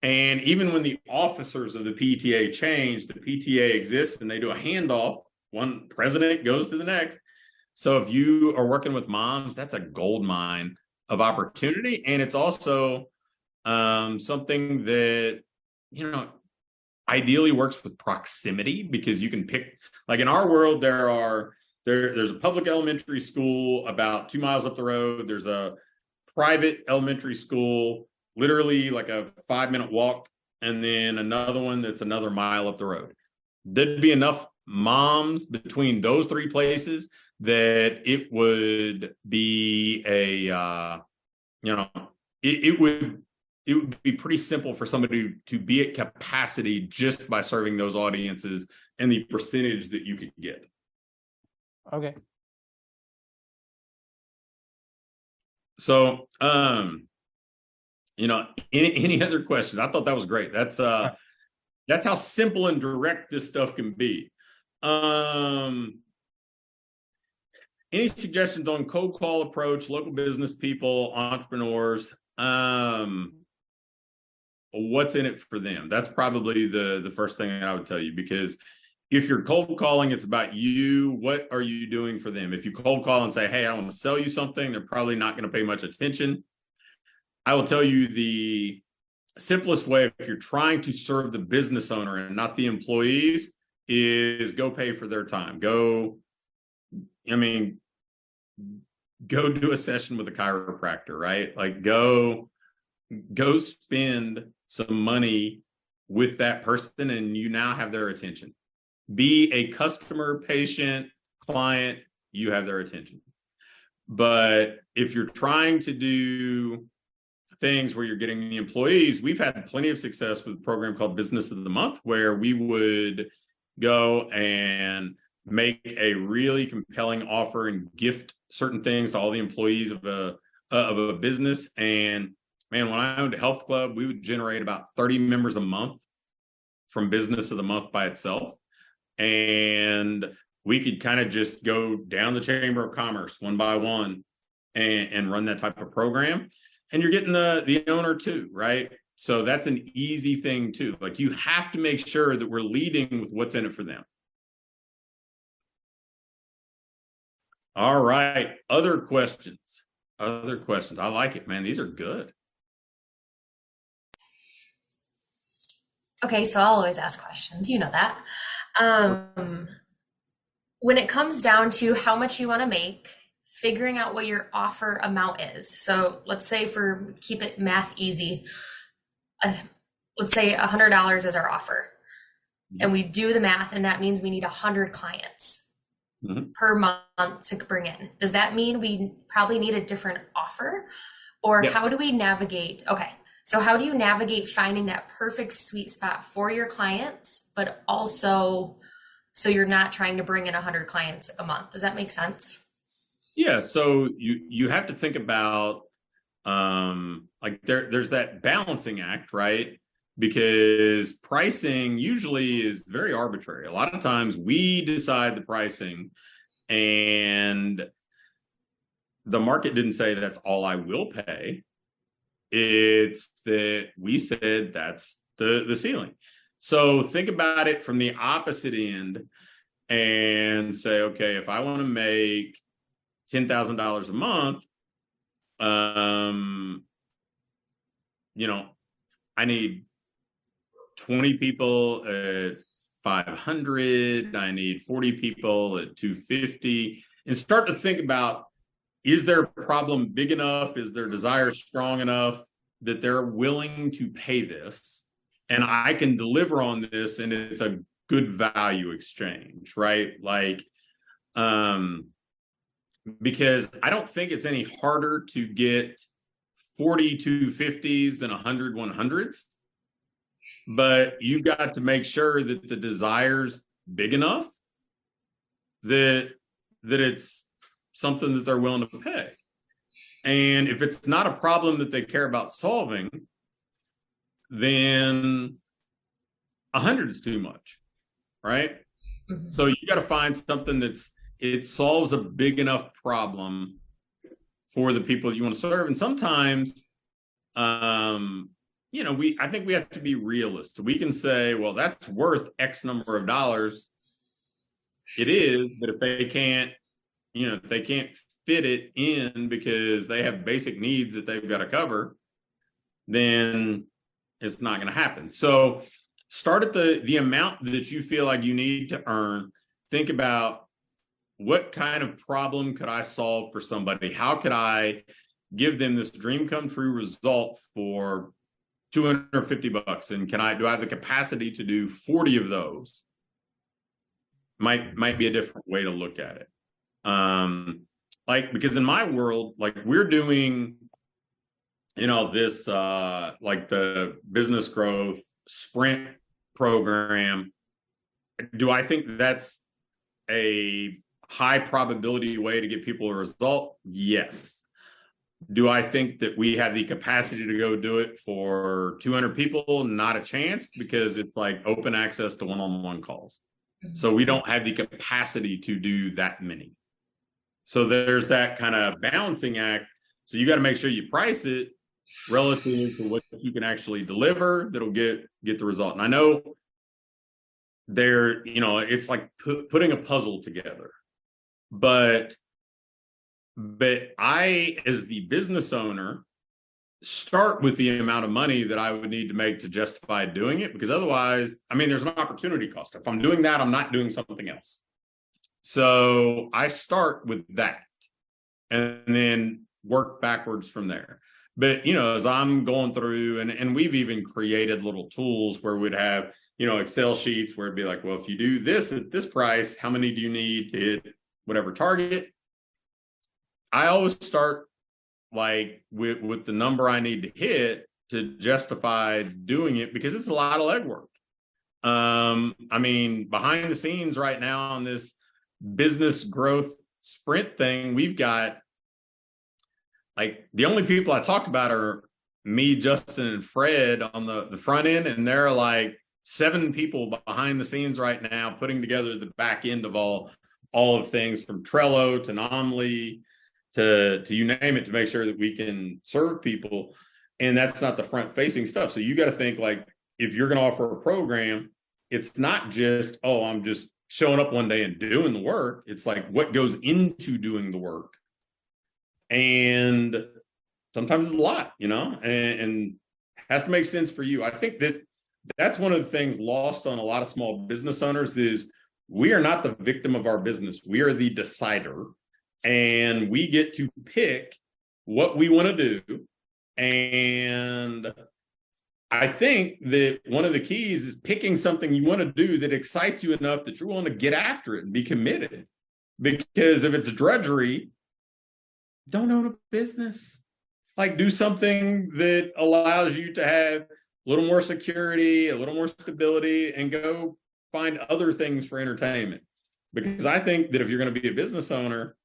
And even when the officers of the PTA change, the PTA exists and they do a handoff. One president goes to the next. So if you are working with moms, that's a gold mine of opportunity. And it's also something that, ideally works with proximity, because you can pick, like in our world, there's a public elementary school about 2 miles up the road. There's a private elementary school, literally like a 5-minute walk, and then another one that's another mile up the road. There'd be enough moms between those 3 places that it would be it would be pretty simple for somebody to be at capacity just by serving those audiences and the percentage that you could get. Okay. So, any other questions? I thought that was great. That's how simple and direct this stuff can be. Any suggestions on cold call approach, local business people, entrepreneurs? What's in it for them? That's probably the first thing I would tell you, because if you're cold calling, it's about you. What are you doing for them? If you cold call and say, hey, I want to sell you something, they're probably not going to pay much attention. I will tell you the simplest way, if you're trying to serve the business owner and not the employees, is go pay for their time. Go do a session with a chiropractor, right? Like go spend some money with that person, and you now have their attention. Be a customer, patient, client, you have their attention. But if you're trying to do things where you're getting the employees, we've had plenty of success with a program called Business of the Month, where we would go and make a really compelling offer and gift certain things to all the employees of a business. And man, when I owned a health club, we would generate about 30 members a month from Business of the Month by itself. And we could kind of just go down the Chamber of Commerce one by one and run that type of program. And you're getting the owner too, right? So that's an easy thing too. Like, you have to make sure that we're leading with what's in it for them. All right. Other questions? I like it, man. These are good. Okay, so I'll always ask questions. You know that. When it comes down to how much you want to make, figuring out what your offer amount is. So let's say, keep it math easy, let's say $100 is our offer. And we do the math, and that means we need 100 clients per month to bring in. Does that mean we probably need a different offer? Or yes. How do we navigate? Okay. So how do you navigate finding that perfect sweet spot for your clients, but also so you're not trying to bring in 100 clients a month? Does that make sense? Yeah. So you have to think about there's that balancing act, right? Because pricing usually is very arbitrary. A lot of times we decide the pricing, and the market didn't say that's all I will pay. It's that we said that's the ceiling. So think about it from the opposite end and say, okay, if I want to make $10,000 a month, I need 20 people at 500. I need 40 people at 250, and start to think about, is their problem big enough? Is their desire strong enough that they're willing to pay this? And I can deliver on this, and it's a good value exchange, right? Like, because I don't think it's any harder to get 40 250s than 100 100s. But you've got to make sure that the desire's big enough that it's something that they're willing to pay. And if it's not a problem that they care about solving, then 100 is too much. right? So you got to find something it solves a big enough problem for the people that you want to serve. And sometimes, you know, I think we have to be realistic. We can say, well, that's worth X number of dollars. It is, but if they can't, you know, if they can't fit it in because they have basic needs that they've got to cover, then it's not going to happen. So start at the amount that you feel like you need to earn. Think about, what kind of problem could I solve for somebody? How could I give them this dream come true result for $250? And do I have the capacity to do 40 of those? Might be a different way to look at it. Like, because in my world, like, we're doing, you know, this, like the business growth sprint program. Do I think that's a high probability way to get people a result? Yes. Do I think that we have the capacity to go do it for 200 people? Not a chance, because it's like open access to one-on-one calls. So we don't have the capacity to do that many. So there's that kind of balancing act. So you got to make sure you price it relative to what you can actually deliver that'll get the result. And I know you know, it's like putting a puzzle together. But I, as the business owner, start with the amount of money that I would need to make to justify doing it, because otherwise, I mean, there's an opportunity cost. If I'm doing that, I'm not doing something else. So I start with that and then work backwards from there. But, you know, as I'm going through, and we've even created little tools where we'd have, you know, Excel sheets where it'd be like, well, if you do this at this price, how many do you need to hit whatever target? I always start like with the number I need to hit to justify doing it, because it's a lot of legwork. I mean, behind the scenes right now on this business growth sprint thing, we've got, like, the only people I talk about are me, Justin, and Fred on the front end, and there are like 7 people behind the scenes right now putting together the back end of all of things, from Trello to Nomly to you name it, to make sure that we can serve people. And that's not the front facing stuff. So you got to think, like, if you're going to offer a program, it's not just, oh, I'm just showing up one day and doing the work. It's like, what goes into doing the work? And sometimes it's a lot, you know, and has to make sense for you. I think that's one of the things lost on a lot of small business owners is, we are not the victim of our business. We are the decider, and we get to pick what we want to do. And I think that one of the keys is picking something you want to do that excites you enough that you're willing to get after it and be committed. Because if it's drudgery, don't own a business. Like, do something that allows you to have a little more security, a little more stability, and go find other things for entertainment. Because I think that if you're going to be a business owner,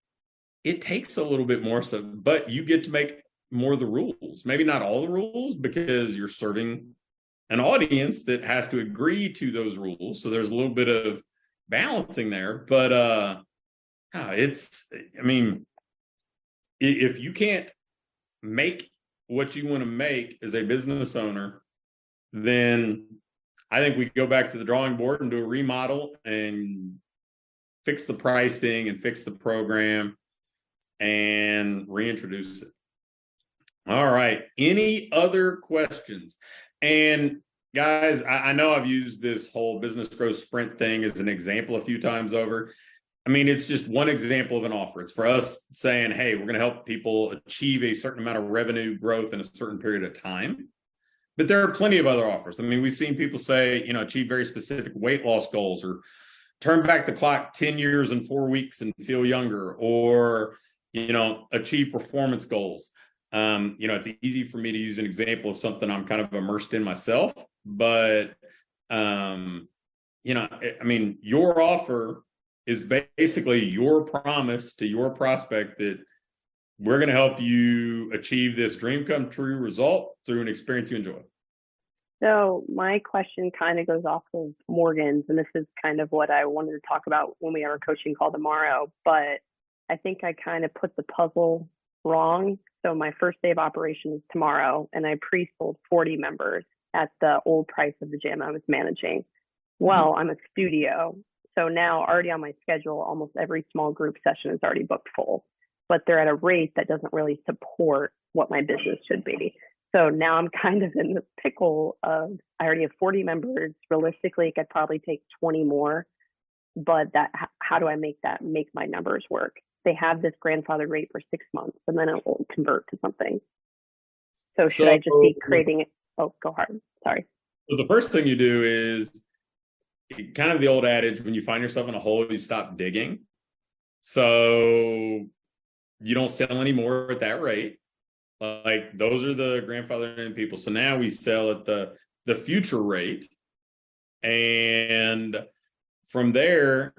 it takes a little bit more, but you get to make more of the rules. Maybe not all the rules, because you're serving an audience that has to agree to those rules. So there's a little bit of balancing there. But I mean, if you can't make what you want to make as a business owner, then I think we go back to the drawing board and do a remodel and fix the pricing and fix the program and reintroduce it. All right. Any other questions? And guys, I know I've used this whole business growth sprint thing as an example a few times over. I mean, it's just one example of an offer. It's for us saying, hey, we're going to help people achieve a certain amount of revenue growth in a certain period of time. But there are plenty of other offers. I mean, we've seen people say, you know, achieve very specific weight loss goals, or turn back the clock 10 years and 4 weeks and feel younger, or, you know, achieve performance goals. You know, it's easy for me to use an example of something I'm kind of immersed in myself, but, you know, I mean, your offer is basically your promise to your prospect that we're going to help you achieve this dream come true result through an experience you enjoy. So my question kind of goes off of Morgan's, and this is kind of what I wanted to talk about when we have our coaching call tomorrow, but I think I kind of put the puzzle wrong. So my first day of operation is tomorrow, and I pre-sold 40 members at the old price of the gym I was managing. Well, I'm a studio, so now already on my schedule, almost every small group session is already booked full, but they're at a rate that doesn't really support what my business should be. So now I'm kind of in the pickle of, I already have 40 members. Realistically, it could probably take 20 more, but how do I make my numbers work? They have this grandfather rate for 6 months, and then it will convert to something. So should I just be creating it? Oh, go hard. Sorry. So the first thing you do is kind of the old adage, when you find yourself in a hole, you stop digging. So you don't sell anymore at that rate. Like, those are the grandfathered people. So now we sell at the future rate. And from there,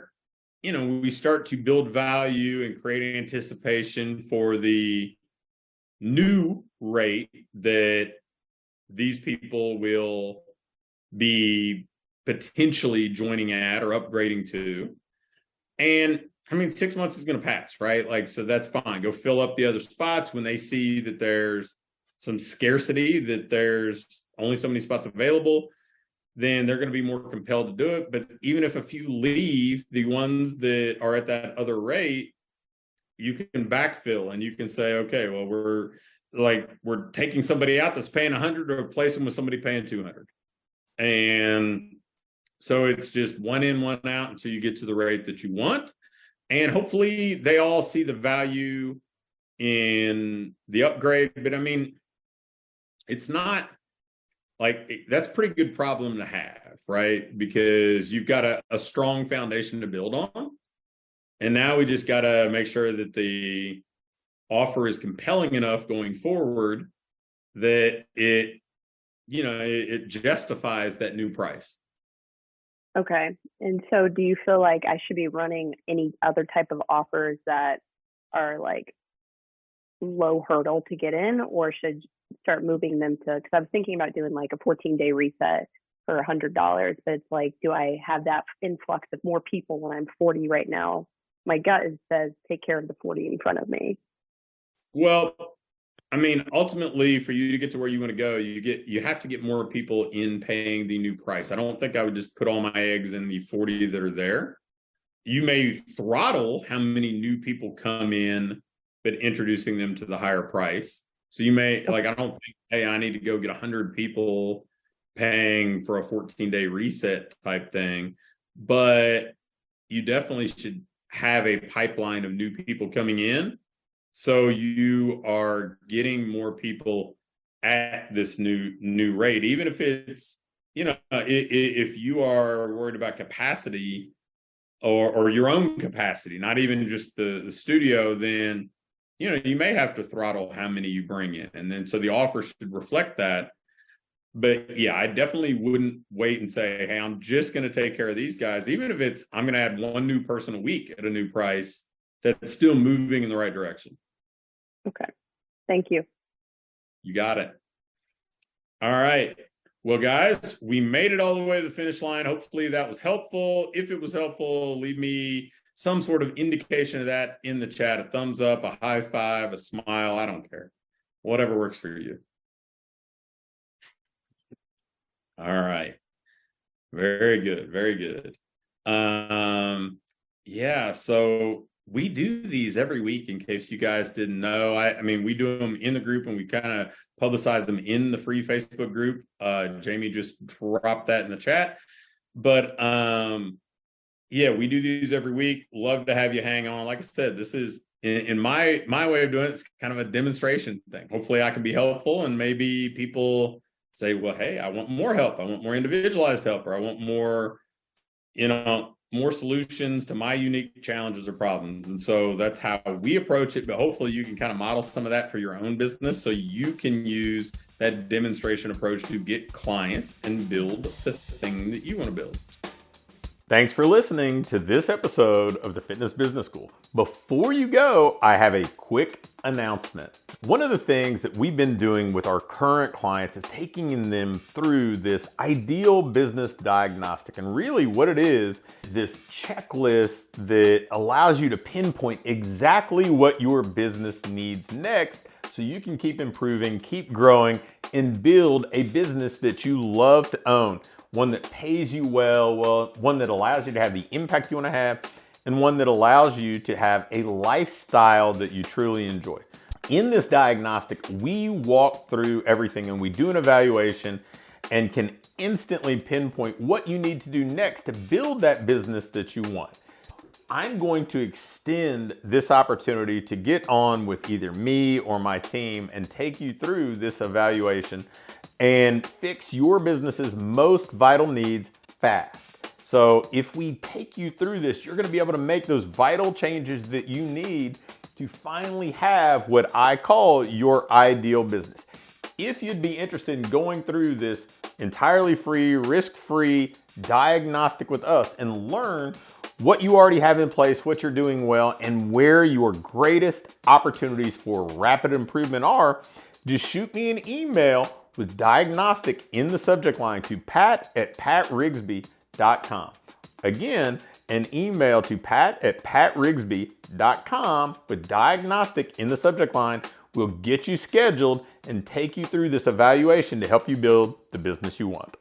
we start to build value and create anticipation for the new rate that these people will be potentially joining at or upgrading to. And 6 months is going to pass, right? Like, so that's fine. Go fill up the other spots. When they see that there's some scarcity, that there's only so many spots available, then they're going to be more compelled to do it. But even if a few leave, the ones that are at that other rate, you can backfill and you can say, okay, well, we're taking somebody out that's paying 100 to replace them with somebody paying 200. And so it's just one in, one out until you get to the rate that you want. And hopefully they all see the value in the upgrade. But it's not like, that's a pretty good problem to have, right? Because you've got a strong foundation to build on. And now we just got to make sure that the offer is compelling enough going forward that it justifies that new price. Okay. And so do you feel like I should be running any other type of offers that are like low hurdle to get in, or should start moving them to, because I was thinking about doing like a 14-day reset for $100, but it's like, do I have that influx of more people when I'm 40 right now? My gut says take care of the 40 in front of me. Well, ultimately, for you to get to where you want to go, you have to get more people in paying the new price. I don't think I would just put all my eggs in the 40 that are there. You may throttle how many new people come in, but introducing them to the higher price. So you may, I don't think, hey, I need to go get 100 people paying for a 14-day reset type thing. But you definitely should have a pipeline of new people coming in. So you are getting more people at this new rate, even if it's, if you are worried about capacity or your own capacity, not even just the studio, then, you may have to throttle how many you bring in. And then, so the offer should reflect that. But yeah, I definitely wouldn't wait and say, hey, I'm just going to take care of these guys. Even if it's, I'm going to add one new person a week at a new price, that's still moving in the right direction. Okay. Thank you. You got it. All right. Well, guys, we made it all the way to the finish line. Hopefully that was helpful. If it was helpful, leave me some sort of indication of that in the chat. A thumbs up, a high five, a smile. I don't care. Whatever works for you. All right. Very good. Very good. Yeah. So we do these every week, in case you guys didn't know. We do them in the group, and we kind of publicize them in the free Facebook group. Jamie just dropped that in the chat. But yeah, we do these every week. Love to have you hang on. Like I said, this is, in my way of doing it, it's kind of a demonstration thing. Hopefully I can be helpful, and maybe people say, well, hey, I want more help. I want more individualized help, or I want more, more solutions to my unique challenges or problems. And so that's how we approach it. But hopefully you can kind of model some of that for your own business, so you can use that demonstration approach to get clients and build the thing that you want to build. Thanks for listening to this episode of the Fitness Business School. Before you go, I have a quick announcement. One of the things that we've been doing with our current clients is taking them through this ideal business diagnostic. And really what it is this checklist that allows you to pinpoint exactly what your business needs next so you can keep improving, keep growing, and build a business that you love to own. One that pays you well, one that allows you to have the impact you want to have, and one that allows you to have a lifestyle that you truly enjoy. In this diagnostic, we walk through everything and we do an evaluation and can instantly pinpoint what you need to do next to build that business that you want. I'm going to extend this opportunity to get on with either me or my team and take you through this evaluation and fix your business's most vital needs fast. So if we take you through this, you're going to be able to make those vital changes that you need to finally have what I call your ideal business. If you'd be interested in going through this entirely free, risk-free diagnostic with us and learn what you already have in place, what you're doing well, and where your greatest opportunities for rapid improvement are, just shoot me an email with diagnostic in the subject line to pat@patrigsby.com. Again, an email to pat@patrigsby.com with diagnostic in the subject line will get you scheduled and take you through this evaluation to help you build the business you want.